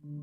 Many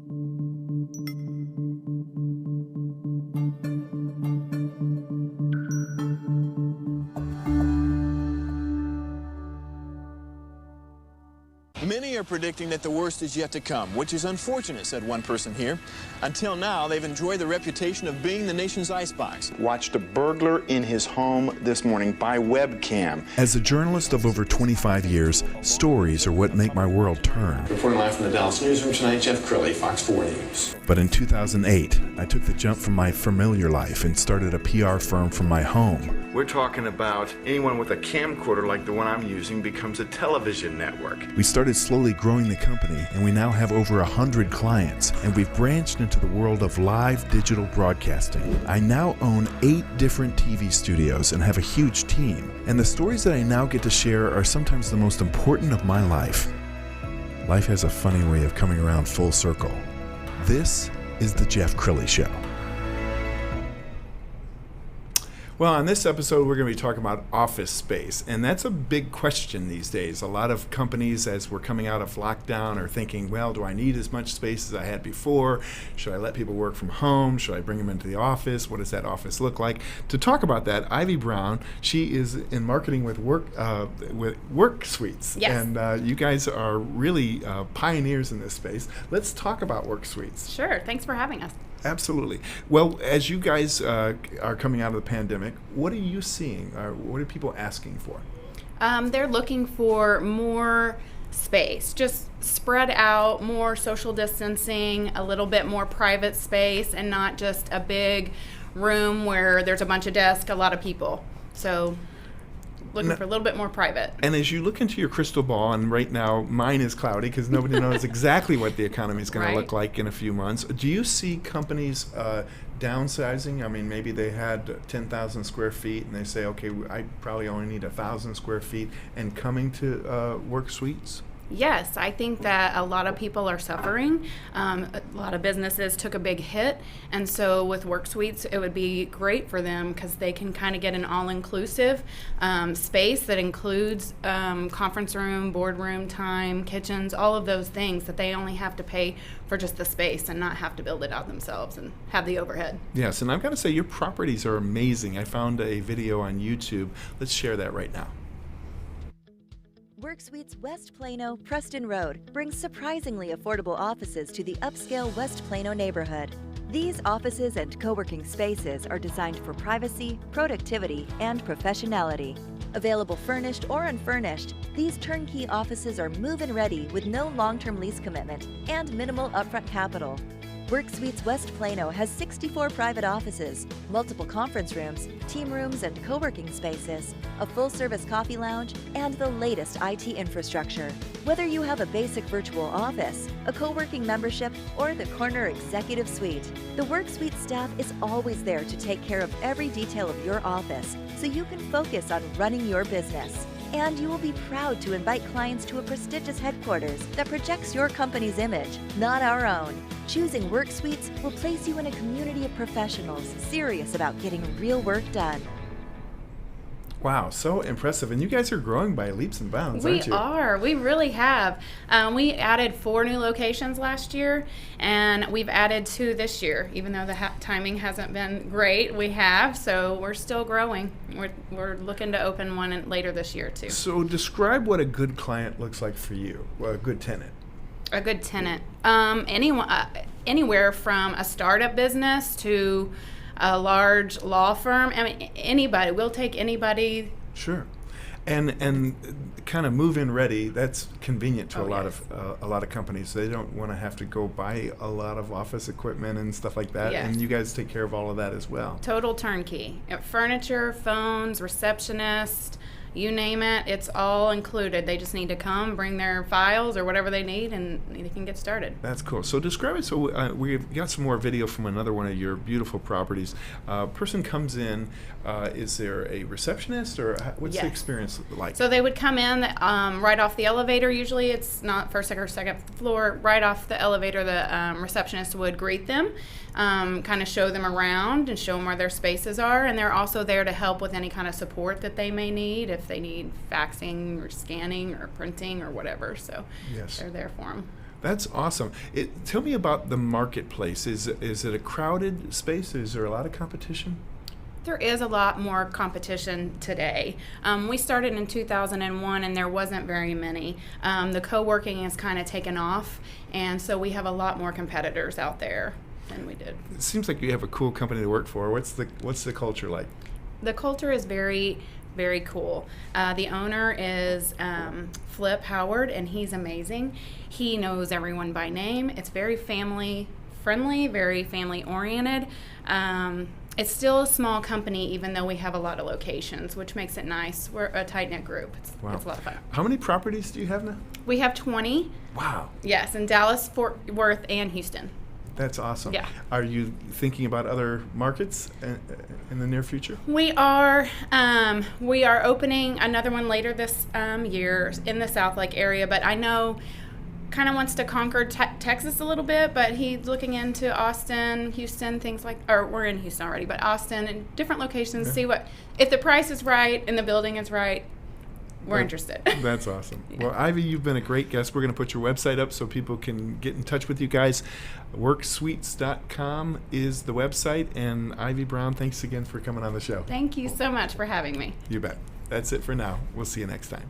are predicting that the worst is yet to come, which is unfortunate, said one person here. Until now, they've enjoyed the reputation of being the nation's icebox. Watched a burglar in his home this morning by webcam. As a journalist of over 25 years, stories are what make my world turn. Reporting live from the Dallas newsroom tonight, Jeff Crilley, Fox 4 News. But in 2008, I took the jump from my familiar life and started a PR firm from my home. We're talking about anyone with a camcorder like the one I'm using becomes a television network. We started slowly growing the company, and we now have over 100 clients, and we've branched into the world of live digital broadcasting. I now own 8 different TV studios and have a huge team, and the stories that I now get to share are sometimes the most important of my life. Life has a funny way of coming around full circle. This is the Jeff Crilley Show. Well, on this episode, we're going to be talking about office space, and that's a big question these days. A lot of companies, as we're coming out of lockdown, are thinking, well, do I need as much space as I had before? Should I let people work from home? Should I bring them into the office? What does that office look like? To talk about that, Ivy Brown, she is in marketing with Work Suites, yes. And you guys are really pioneers in this space. Let's talk about Work Suites. Sure. Thanks for having us. Absolutely. Well, as you guys are coming out of the pandemic, what are you seeing? What are people asking for? They're looking for more space, just spread out, more social distancing, a little bit more private space, and not just a big room where there's a bunch of desks, a lot of people. So looking for a little bit more private. And as you look into your crystal ball, and right now mine is cloudy because nobody knows exactly what the economy is going to look like in a few months, do you see companies downsizing? I mean, maybe they had 10,000 square feet and they say, okay, I probably only need 1,000 square feet, and coming to Work Suites? Yes, I think that a lot of people are suffering. A lot of businesses took a big hit, and so with Work Suites, it would be great for them because they can kind of get an all-inclusive space that includes conference room, boardroom time, kitchens, all of those things that they only have to pay for just the space and not have to build it out themselves and have the overhead. Yes, and I've got to say, your properties are amazing. I found a video on YouTube. Let's share that right now. Work Suites West Plano, Preston Road brings surprisingly affordable offices to the upscale West Plano neighborhood. These offices and co-working spaces are designed for privacy, productivity, and professionality. Available furnished or unfurnished, these turnkey offices are move-in ready with no long-term lease commitment and minimal upfront capital. Work Suites West Plano has 64 private offices, multiple conference rooms, team rooms and co-working spaces, a full-service coffee lounge, and the latest IT infrastructure. Whether you have a basic virtual office, a co-working membership, or the corner executive suite, the Work Suite staff is always there to take care of every detail of your office so you can focus on running your business. And you will be proud to invite clients to a prestigious headquarters that projects your company's image, not our own. Choosing Work Suites will place you in a community of professionals serious about getting real work done. Wow, so impressive. And you guys are growing by leaps and bounds, aren't you? We are. We really have. We added 4 new locations last year, and we've added 2 this year. Even though the timing hasn't been great, we have. So we're still growing. We're looking to open one later this year, too. So describe what a good client looks like for you, a good tenant. A good tenant. Anywhere from a startup business to a large law firm. I mean, anybody. We'll take anybody. Sure. And kind of move-in ready, that's convenient to a lot of companies. They don't want to have to go buy a lot of office equipment and stuff like that. Yes. And you guys take care of all of that as well. Total turnkey. Furniture, phones, receptionist, you name it, it's all included. They just need to come, bring their files or whatever they need, and they can get started. That's cool. So describe it. So we've got some more video from another one of your beautiful properties. Person comes in. Is there a receptionist, or what's the experience like? So they would come in right off the elevator. Usually it's not first or second floor. Right off the elevator, the receptionist would greet them, kind of show them around and show them where their spaces are. And they're also there to help with any kind of support that they may need, if they need faxing or scanning or printing or whatever. So they're there for them. That's awesome. Tell me about the marketplace. Is it a crowded space? Is there a lot of competition? There is a lot more competition today. We started in 2001 and there wasn't very many. The co-working has kind of taken off, and so we have a lot more competitors out there than we did. It seems like you have a cool company to work for. What's the culture like? The culture is very, very cool. The owner is Flip Howard, and he's amazing. He knows everyone by name. It's very family friendly, very family oriented. It's still a small company, even though we have a lot of locations, which makes it nice. We're a tight-knit group. It's a lot of fun. How many properties do you have now? We have 20. Wow. Yes, in Dallas, Fort Worth, and Houston. That's awesome. Yeah. Are you thinking about other markets in the near future? We are opening another one later this year in the South Lake area, but I know kind of wants to conquer Texas a little bit, but he's looking into Austin, Houston, or we're in Houston already, but Austin and different locations, see if the price is right and the building is right, we're interested. That's awesome. Yeah. Well, Ivy, you've been a great guest. We're going to put your website up so people can get in touch with you guys. Worksuites.com is the website, and Ivy Brown, thanks again for coming on the show. Thank you so much for having me. You bet. That's it for now. We'll see you next time.